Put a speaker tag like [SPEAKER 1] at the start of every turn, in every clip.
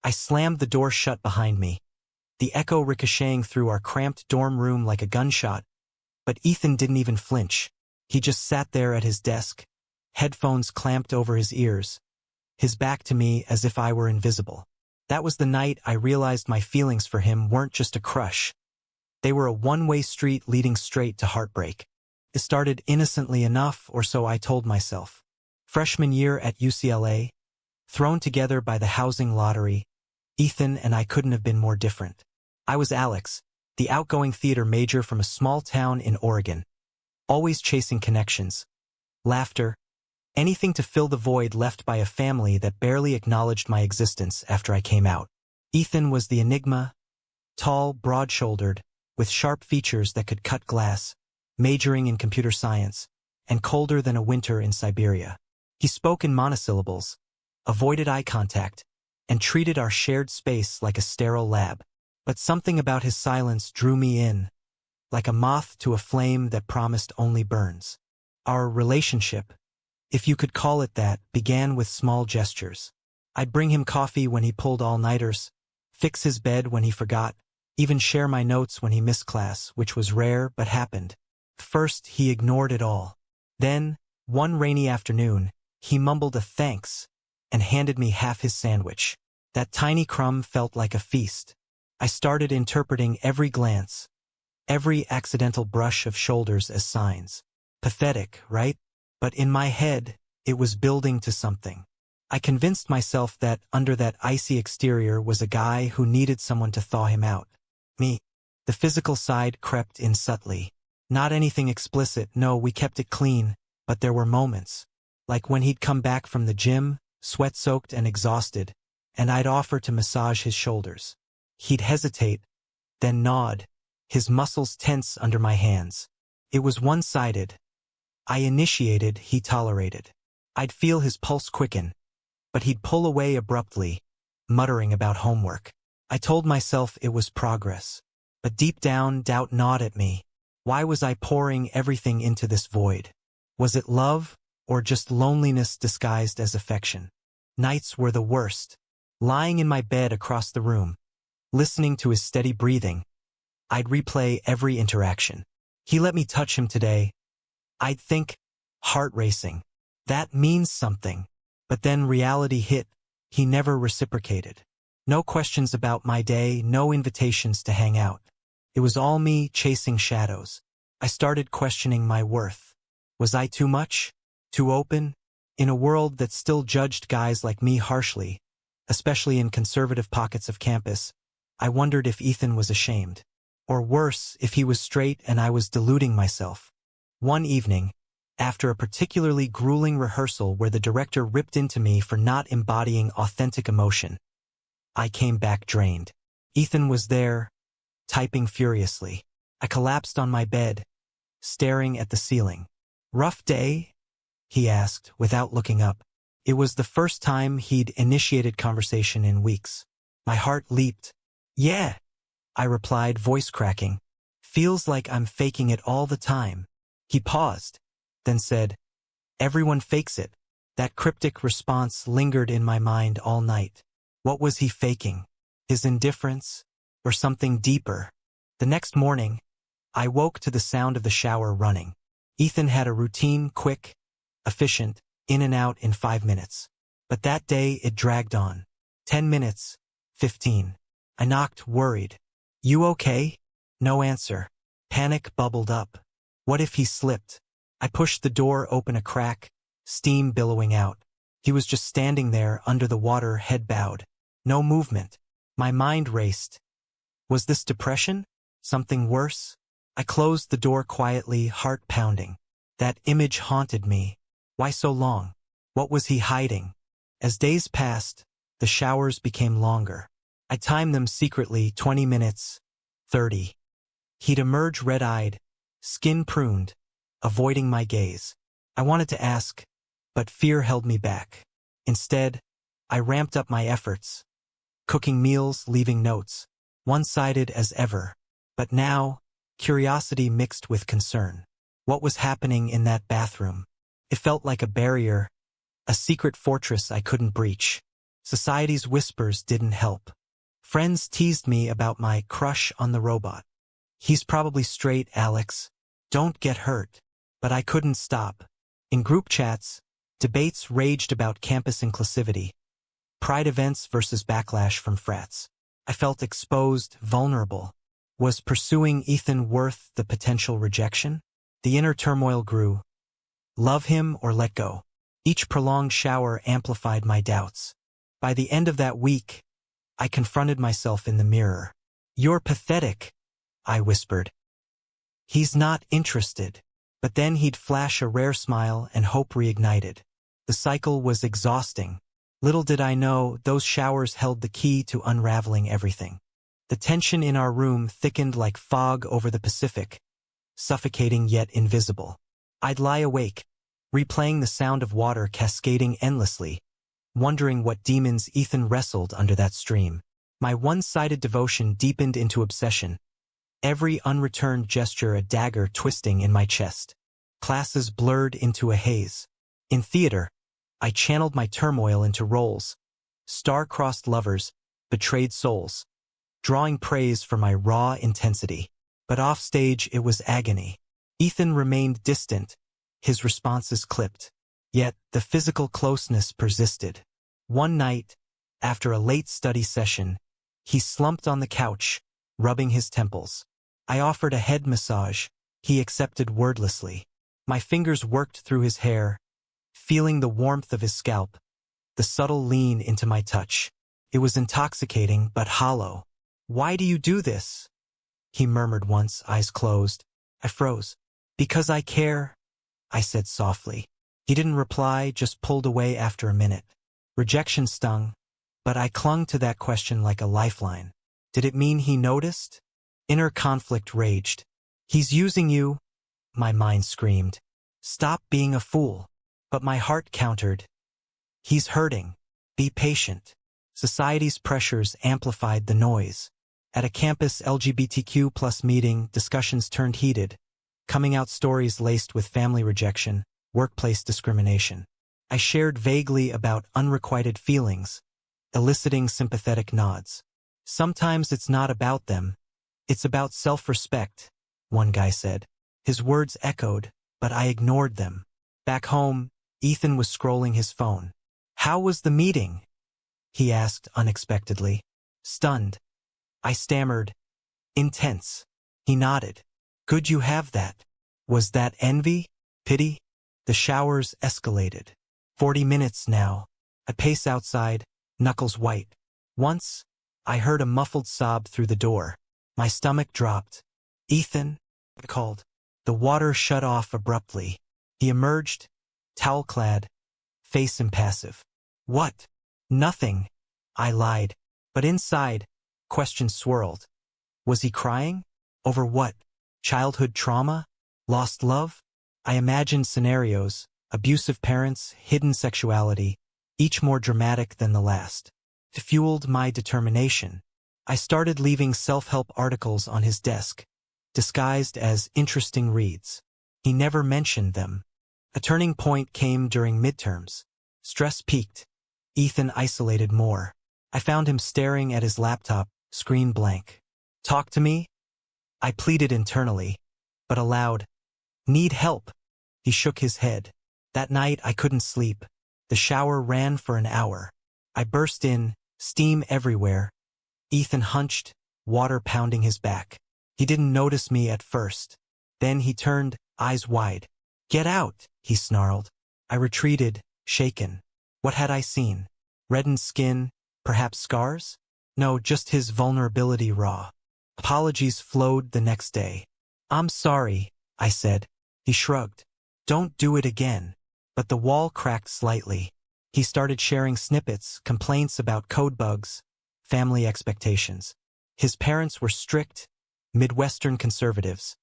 [SPEAKER 1] I slammed the door shut behind me, the echo ricocheting through our cramped dorm room like a gunshot. But Ethan didn't even flinch. He just sat there at his desk, headphones clamped over his ears, his back to me as if I were invisible. That was the night I realized my feelings for him weren't just a crush. They were a one-way street leading straight to heartbreak. It started innocently enough, or so I told myself. Freshman year at UCLA, thrown together by the housing lottery, Ethan and I couldn't have been more different. I was Alex, the outgoing theater major from a small town in Oregon, always chasing connections, laughter, anything to fill the void left by a family that barely acknowledged my existence after I came out. Ethan was the enigma, tall, broad-shouldered, with sharp features that could cut glass, majoring in computer science, and colder than a winter in Siberia. He spoke in monosyllables, avoided eye contact, and treated our shared space like a sterile lab. But something about his silence drew me in, like a moth to a flame that promised only burns. Our relationship, if you could call it that, began with small gestures. I'd bring him coffee when he pulled all-nighters, fix his bed when he forgot, even share my notes when he missed class, which was rare but happened. First, he ignored it all. Then, one rainy afternoon, he mumbled a thanks and handed me half his sandwich. That tiny crumb felt like a feast. I started interpreting every glance, every accidental brush of shoulders as signs. Pathetic, right? But in my head, it was building to something. I convinced myself that under that icy exterior was a guy who needed someone to thaw him out. Me. The physical side crept in subtly. Not anything explicit, no, we kept it clean, but there were moments. Like when he'd come back from the gym, sweat-soaked and exhausted, and I'd offer to massage his shoulders. He'd hesitate, then nod, his muscles tense under my hands. It was one-sided. I initiated, he tolerated. I'd feel his pulse quicken, but he'd pull away abruptly, muttering about homework. I told myself it was progress, but deep down doubt gnawed at me. Why was I pouring everything into this void? Was it love, or just loneliness disguised as affection? Nights were the worst. Lying in my bed across the room, listening to his steady breathing, I'd replay every interaction. He let me touch him today. I'd think, heart racing. That means something. But then reality hit. He never reciprocated. No questions about my day, no invitations to hang out. It was all me chasing shadows. I started questioning my worth. Was I too much? Too open? In a world that still judged guys like me harshly, especially in conservative pockets of campus, I wondered if Ethan was ashamed. Or worse, if he was straight and I was deluding myself. One evening, after a particularly grueling rehearsal where the director ripped into me for not embodying authentic emotion, I came back drained. Ethan was there, typing furiously. I collapsed on my bed, staring at the ceiling. "Rough day?" he asked, without looking up. It was the first time he'd initiated conversation in weeks. My heart leaped. "Yeah," I replied, voice cracking. "Feels like I'm faking it all the time." He paused, then said, "Everyone fakes it." That cryptic response lingered in my mind all night. What was he faking? His indifference? Or something deeper? The next morning, I woke to the sound of the shower running. Ethan had a routine, quick, efficient, in and out in 5 minutes. But that day it dragged on. 10 minutes, 15. I knocked, worried. "You okay?" No answer. Panic bubbled up. What if he slipped? I pushed the door open a crack, steam billowing out. He was just standing there under the water, head bowed. No movement. My mind raced. Was this depression? Something worse? I closed the door quietly, heart pounding. That image haunted me. Why so long? What was he hiding? As days passed, the showers became longer. I timed them secretly, 20 minutes, 30. He'd emerge red-eyed, skin pruned, avoiding my gaze. I wanted to ask, but fear held me back. Instead, I ramped up my efforts, cooking meals, leaving notes, one-sided as ever. But now, curiosity mixed with concern. What was happening in that bathroom? It felt like a barrier, a secret fortress I couldn't breach. Society's whispers didn't help. Friends teased me about my crush on the robot. He's probably straight, Alex. Don't get hurt. But I couldn't stop. In group chats, debates raged about campus inclusivity, pride events versus backlash from frats. I felt exposed, vulnerable. Was pursuing Ethan worth the potential rejection? The inner turmoil grew. Love him or let go? Each prolonged shower amplified my doubts. By the end of that week, I confronted myself in the mirror. You're pathetic, I whispered. He's not interested. But then he'd flash a rare smile and hope reignited. The cycle was exhausting. Little did I know, those showers held the key to unraveling everything. The tension in our room thickened like fog over the Pacific, suffocating yet invisible. I'd lie awake, replaying the sound of water cascading endlessly, wondering what demons Ethan wrestled under that stream. My one-sided devotion deepened into obsession, every unreturned gesture a dagger twisting in my chest. Classes blurred into a haze. In theater, I channeled my turmoil into roles. Star-crossed lovers, betrayed souls, drawing praise for my raw intensity. But offstage it was agony. Ethan remained distant, his responses clipped. Yet the physical closeness persisted. One night, after a late study session, he slumped on the couch, rubbing his temples. I offered a head massage. He accepted wordlessly. My fingers worked through his hair, feeling the warmth of his scalp, the subtle lean into my touch. It was intoxicating but hollow. Why do you do this? He murmured once, eyes closed. I froze. Because I care, I said softly. He didn't reply, just pulled away after a minute. Rejection stung, but I clung to that question like a lifeline. Did it mean he noticed? Inner conflict raged. He's using you, my mind screamed. Stop being a fool. But my heart countered. He's hurting. Be patient. Society's pressures amplified the noise. At a campus LGBTQ+ meeting, discussions turned heated, coming out stories laced with family rejection, workplace discrimination. I shared vaguely about unrequited feelings, eliciting sympathetic nods. Sometimes it's not about them. It's about self-respect, one guy said. His words echoed, but I ignored them. Back home, Ethan was scrolling his phone. How was the meeting? He asked unexpectedly. Stunned. I stammered. Intense. He nodded. Could you have that? Was that envy? Pity? The showers escalated. 40 minutes now. I pace outside, knuckles white. Once, I heard a muffled sob through the door. My stomach dropped. Ethan, I called. The water shut off abruptly. He emerged, towel-clad, face impassive. What? Nothing, I lied. But inside, questions swirled. Was he crying? Over what? Childhood trauma? Lost love? I imagined scenarios, abusive parents, hidden sexuality, each more dramatic than the last. It fueled my determination. I started leaving self-help articles on his desk, disguised as interesting reads. He never mentioned them. A turning point came during midterms. Stress peaked. Ethan isolated more. I found him staring at his laptop, screen blank. Talk to me? I pleaded internally, but aloud. Need help. He shook his head. That night I couldn't sleep. The shower ran for an hour. I burst in, steam everywhere. Ethan hunched, water pounding his back. He didn't notice me at first. Then he turned, eyes wide. Get out, he snarled. I retreated, shaken. What had I seen? Reddened skin, perhaps scars? No, just his vulnerability raw. Apologies flowed the next day. I'm sorry, I said. He shrugged. Don't do it again. But the wall cracked slightly. He started sharing snippets, complaints about code bugs, family expectations. His parents were strict, Midwestern conservatives,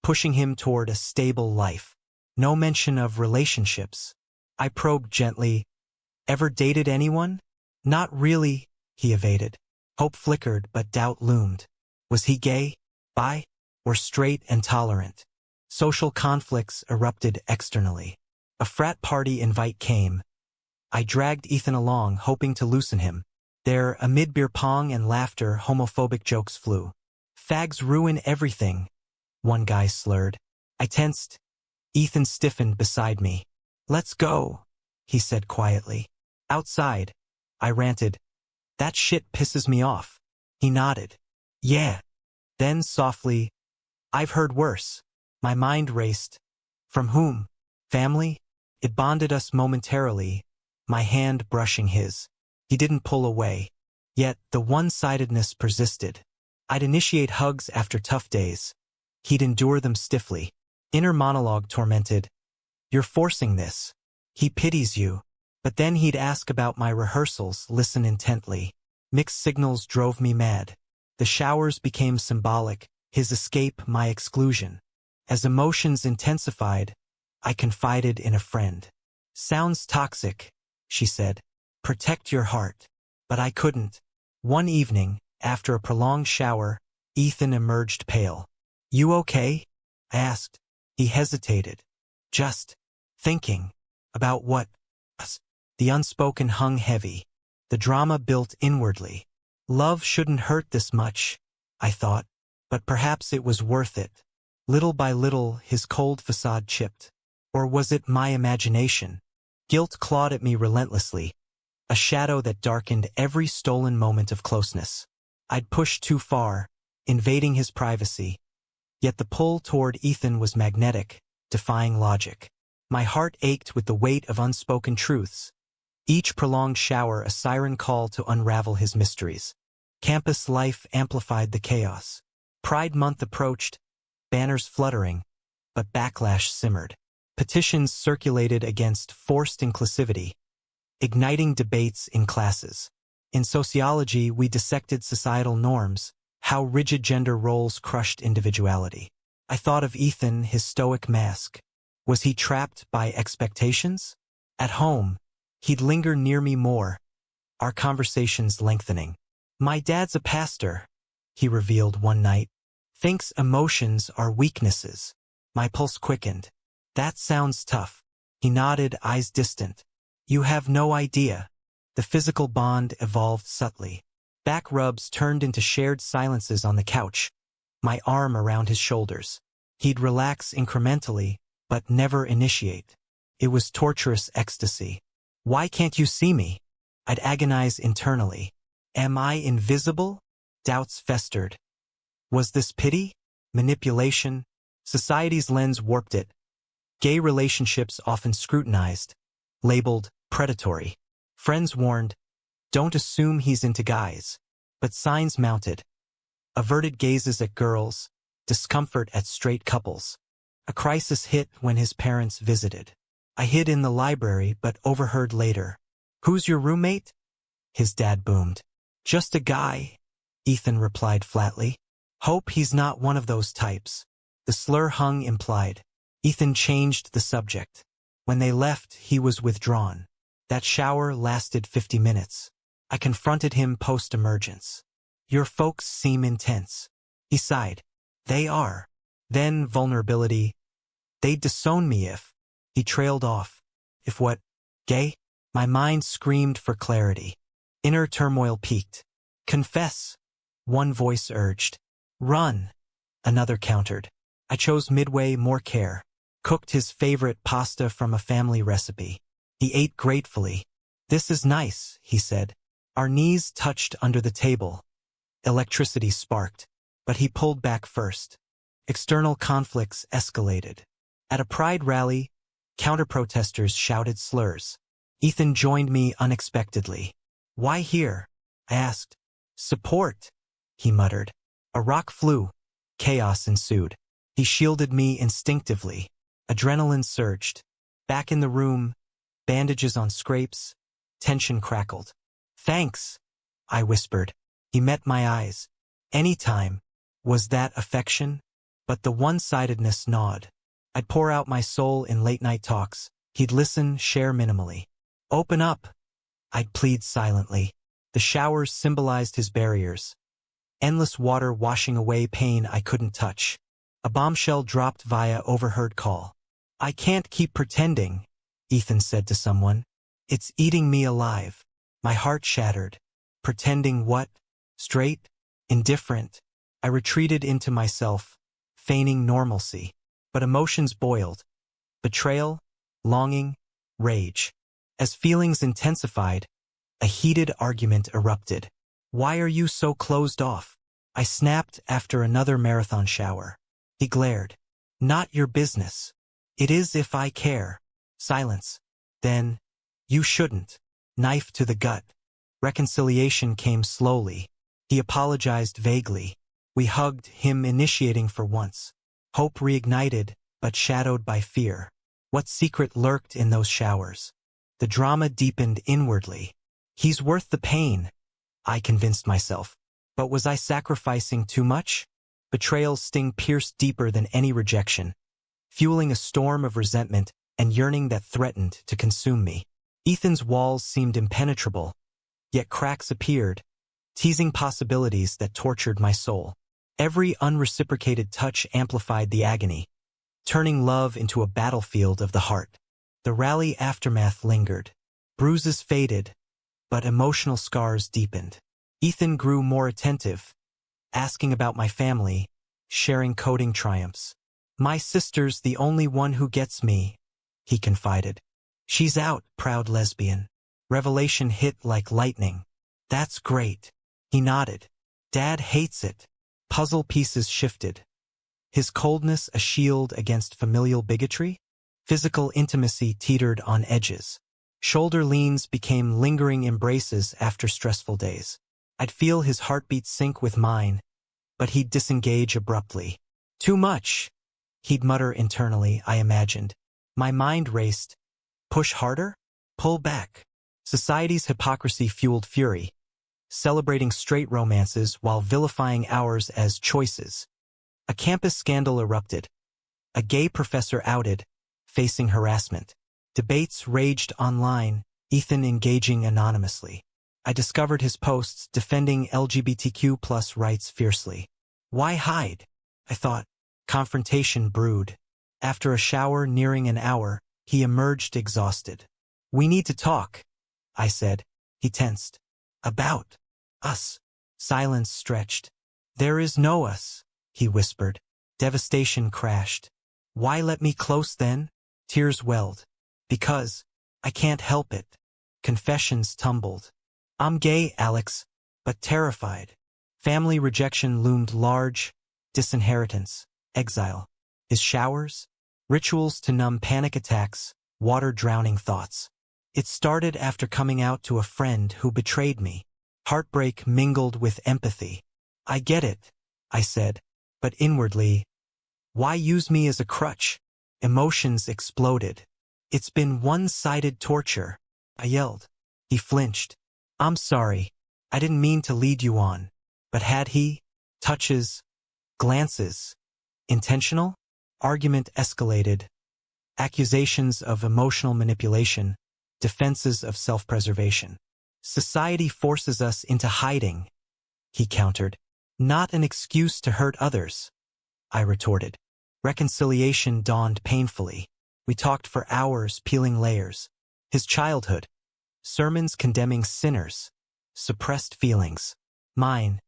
[SPEAKER 1] pushing him toward a stable life. No mention of relationships. I probed gently. Ever dated anyone? Not really, he evaded. Hope flickered, but doubt loomed. Was he gay, bi, or straight and tolerant? Social conflicts erupted externally. A frat party invite came. I dragged Ethan along, hoping to loosen him. There, amid beer pong and laughter, homophobic jokes flew. "Fags ruin everything," one guy slurred. I tensed. Ethan stiffened beside me. "Let's go," he said quietly. "Outside," I ranted. "That shit pisses me off." He nodded. "Yeah." Then softly, "I've heard worse." My mind raced. From whom? Family? It bonded us momentarily, my hand brushing his. He didn't pull away. Yet the one-sidedness persisted. I'd initiate hugs after tough days. He'd endure them stiffly. Inner monologue tormented. "You're forcing this. He pities you." But then he'd ask about my rehearsals, listen intently. Mixed signals drove me mad. The showers became symbolic, his escape my exclusion. As emotions intensified, I confided in a friend. "Sounds toxic," she said. "Protect your heart." But I couldn't. One evening, after a prolonged shower, Ethan emerged pale. "You okay?" I asked. He hesitated. "Just thinking." "About what?" "Us." The unspoken hung heavy. The drama built inwardly. Love shouldn't hurt this much, I thought, but perhaps it was worth it. Little by little, his cold facade chipped. Or was it my imagination? Guilt clawed at me relentlessly, a shadow that darkened every stolen moment of closeness. I'd pushed too far, invading his privacy. Yet the pull toward Ethan was magnetic, defying logic. My heart ached with the weight of unspoken truths. Each prolonged shower a siren call to unravel his mysteries. Campus life amplified the chaos. Pride Month approached, banners fluttering, but backlash simmered. Petitions circulated against forced inclusivity, igniting debates in classes. In sociology, we dissected societal norms, how rigid gender roles crushed individuality. I thought of Ethan, his stoic mask. Was he trapped by expectations? At home, he'd linger near me more, our conversations lengthening. "My dad's a pastor," he revealed one night. "Thinks emotions are weaknesses." My pulse quickened. "That sounds tough." He nodded, eyes distant. "You have no idea." The physical bond evolved subtly. Back rubs turned into shared silences on the couch, my arm around his shoulders. He'd relax incrementally, but never initiate. It was torturous ecstasy. "Why can't you see me?" I'd agonize internally. Am I invisible? Doubts festered. Was this pity? Manipulation? Society's lens warped it. Gay relationships often scrutinized, labeled predatory. Friends warned, "Don't assume he's into guys." But signs mounted. Averted gazes at girls, discomfort at straight couples. A crisis hit when his parents visited. I hid in the library but overheard later. "Who's your roommate?" His dad boomed. "Just a guy," Ethan replied flatly. "Hope he's not one of those types." The slur hung implied. Ethan changed the subject. When they left, he was withdrawn. That shower lasted 50 minutes. I confronted him post-emergence. "Your folks seem intense." He sighed. "They are." Then vulnerability. "They'd disown me if." He trailed off. "If what? Gay?" My mind screamed for clarity. Inner turmoil peaked. "Confess," one voice urged. "Run," another countered. I chose midway, more care. Cooked his favorite pasta from a family recipe. He ate gratefully. "This is nice," he said. Our knees touched under the table. Electricity sparked, but he pulled back first. External conflicts escalated. At a pride rally, counter-protesters shouted slurs. Ethan joined me unexpectedly. "Why here?" I asked. "Support," he muttered. A rock flew. Chaos ensued. He shielded me instinctively. Adrenaline surged. Back in the room, bandages on scrapes, tension crackled. "Thanks," I whispered. He met my eyes. "Anytime." Was that affection? But the one-sidedness gnawed. I'd pour out my soul in late-night talks. He'd listen, share minimally. "Open up," I'd plead silently. The showers symbolized his barriers. Endless water washing away pain I couldn't touch. A bombshell dropped via overheard call. "I can't keep pretending," Ethan said to someone. It's eating me alive. My heart shattered. Pretending what? Straight? Indifferent? I retreated into myself, feigning normalcy. But emotions boiled. Betrayal, longing, rage. As feelings intensified, a heated argument erupted. Why are you so closed off? I snapped after another marathon shower. He glared. Not your business. It is if I care. Silence. Then, you shouldn't. Knife to the gut. Reconciliation came slowly. He apologized vaguely. We hugged, him initiating for once. Hope reignited, but shadowed by fear. What secret lurked in those showers? The drama deepened inwardly. He's worth the pain, I convinced myself. But was I sacrificing too much? Betrayal's sting pierced deeper than any rejection, fueling a storm of resentment and yearning that threatened to consume me. Ethan's walls seemed impenetrable, yet cracks appeared, teasing possibilities that tortured my soul. Every unreciprocated touch amplified the agony, turning love into a battlefield of the heart. The rally aftermath lingered. Bruises faded, but emotional scars deepened. Ethan grew more attentive, asking about my family, sharing coding triumphs. My sister's the only one who gets me, he confided. She's out, proud lesbian. Revelation hit like lightning. That's great. He nodded. Dad hates it. Puzzle pieces shifted. His coldness a shield against familial bigotry? Physical intimacy teetered on edges. Shoulder leans became lingering embraces after stressful days. I'd feel his heartbeat sync with mine, but he'd disengage abruptly. Too much, he'd mutter internally, I imagined. My mind raced. Push harder? Pull back. Society's hypocrisy fueled fury, celebrating straight romances while vilifying ours as choices. A campus scandal erupted. A gay professor outed, facing harassment. Debates raged online, Ethan engaging anonymously. I discovered his posts defending LGBTQ+ rights fiercely. Why hide? I thought. Confrontation brewed. After a shower nearing an hour, he emerged exhausted. We need to talk, I said. He tensed. About us. Silence stretched. There is no us, he whispered. Devastation crashed. Why let me close then? Tears welled. Because I can't help it. Confessions tumbled. I'm gay, Alex, but terrified. Family rejection loomed large, disinheritance, exile. His showers? Rituals to numb panic attacks, water-drowning thoughts. It started after coming out to a friend who betrayed me. Heartbreak mingled with empathy. I get it, I said, but inwardly, why use me as a crutch? Emotions exploded. It's been one-sided torture, I yelled. He flinched. I'm sorry. I didn't mean to lead you on. But had he? Touches, glances. Intentional? Argument escalated. Accusations of emotional manipulation, defenses of self-preservation. Society forces us into hiding, he countered. Not an excuse to hurt others, I retorted. Reconciliation dawned painfully. We talked for hours, peeling layers. His childhood. Sermons condemning sinners. Suppressed feelings. Mine.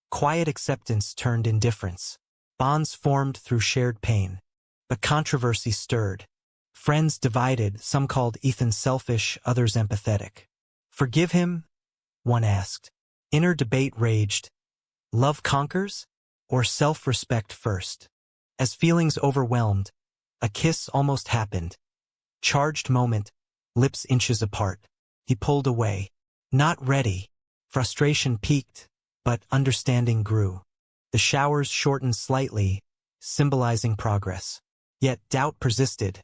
[SPEAKER 1] Quiet acceptance turned indifference. Bonds formed through shared pain. But controversy stirred. Friends divided, some called Ethan selfish, others empathetic. Forgive him? One asked. Inner debate raged. Love conquers? Or self-respect first? As feelings overwhelmed, a kiss almost happened. Charged moment, lips inches apart. He pulled away. Not ready. Frustration peaked, but understanding grew. The showers shortened slightly, symbolizing progress. Yet doubt persisted.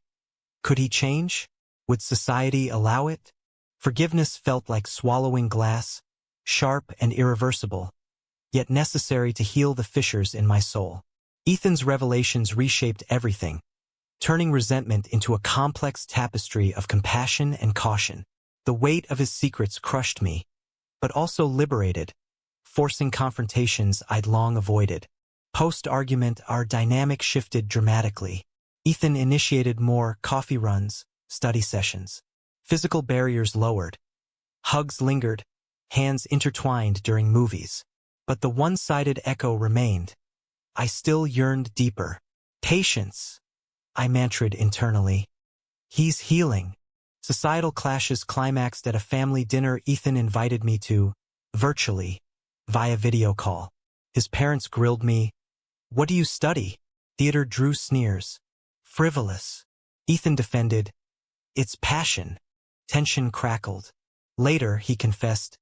[SPEAKER 1] Could he change? Would society allow it? Forgiveness felt like swallowing glass, sharp and irreversible, yet necessary to heal the fissures in my soul. Ethan's revelations reshaped everything, turning resentment into a complex tapestry of compassion and caution. The weight of his secrets crushed me, but also liberated, forcing confrontations I'd long avoided. Post-argument, our dynamic shifted dramatically. Ethan initiated more coffee runs, study sessions. Physical barriers lowered. Hugs lingered, hands intertwined during movies. But the one-sided echo remained. I still yearned deeper. Patience, I mantraed internally. He's healing. Societal clashes climaxed at a family dinner Ethan invited me to, virtually, via video call. His parents grilled me. What do you study? Theater drew sneers. Frivolous. Ethan defended. It's passion. Tension crackled. Later, he confessed.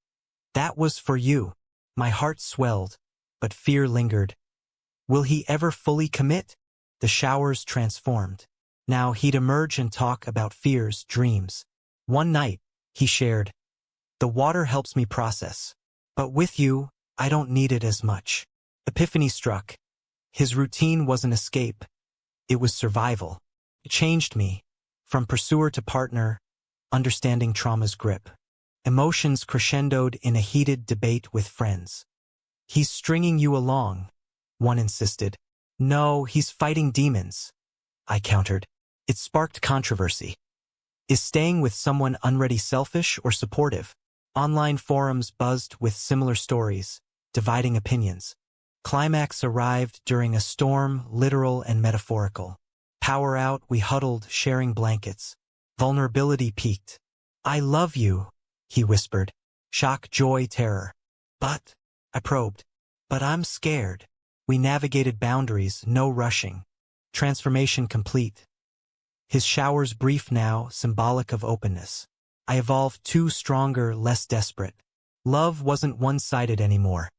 [SPEAKER 1] That was for you. My heart swelled, but fear lingered. Will he ever fully commit? The showers transformed. Now he'd emerge and talk about fears, dreams. One night, he shared, the water helps me process. But with you, I don't need it as much. Epiphany struck. His routine wasn't escape. It was survival. It changed me. From pursuer to partner, understanding trauma's grip. Emotions crescendoed in a heated debate with friends. He's stringing you along, one insisted. No, he's fighting demons, I countered. It sparked controversy. Is staying with someone unready selfish or supportive? Online forums buzzed with similar stories, dividing opinions. Climax arrived during a storm, literal and metaphorical. Power out, we huddled, sharing blankets. Vulnerability peaked. I love you, he whispered. Shock, joy, terror. But, I probed. But I'm scared. We navigated boundaries, no rushing. Transformation complete. His showers brief now, symbolic of openness. I evolved too stronger, less desperate. Love wasn't one-sided anymore.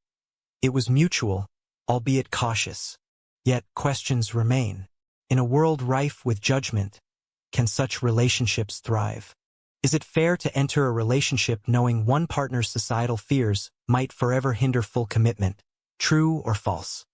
[SPEAKER 1] It was mutual, albeit cautious. Yet questions remain. In a world rife with judgment, can such relationships thrive? Is it fair to enter a relationship knowing one partner's societal fears might forever hinder full commitment? True or false?